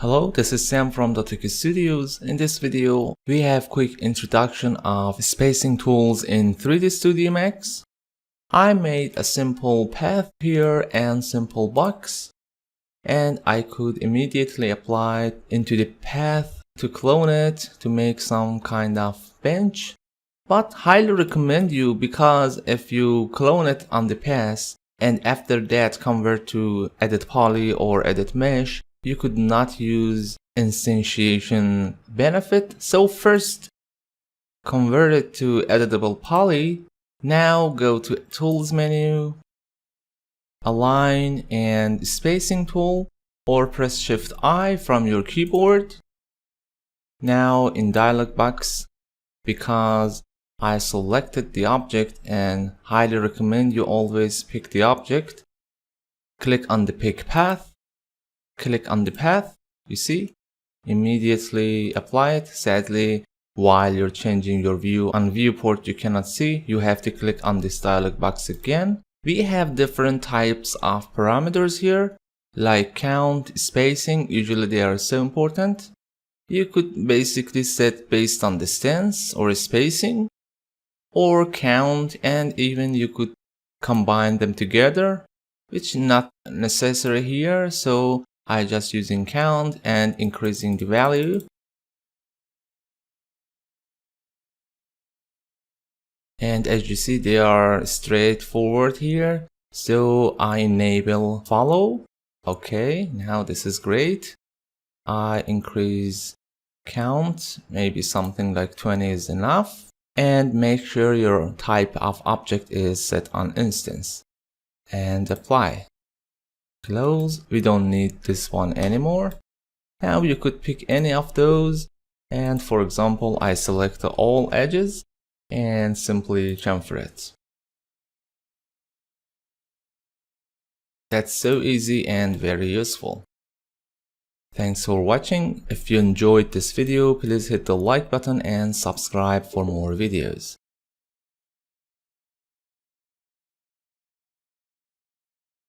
Hello, this is Sam from DATEC Studios. In this video, we have quick introduction of spacing tools in 3D Studio Max. I made a simple path here and simple box, and I could immediately apply it into the path to clone it to make some kind of bench. But highly recommend you, because if you clone it on the path and after that convert to edit poly or edit mesh, you could not use instantiation benefit. So first convert it to editable poly. Now go to tools menu, align and spacing tool, or press Shift I from your keyboard. Now in dialog box, because I selected the object and highly recommend you always pick the object, click on the pick path. Click on the path, you see, immediately apply it. Sadly, while you're changing your view on viewport, you cannot see. You have to click on this dialog box again. We have different types of parameters here, like count, spacing. Usually they are so important. You could basically set based on distance or spacing, or count, and even you could combine them together, which is not necessary here. So I just using count and increasing the value. And as you see, they are straightforward here. So I enable follow. Okay, now this is great. I increase count, maybe something like 20 is enough. And make sure your type of object is set on instance. And apply. Close. We don't need this one anymore. Now you could pick any of those, and for example I select all edges and simply chamfer it. That's so easy and very useful. Thanks for watching. If you enjoyed this video, please hit the like button and subscribe for more videos.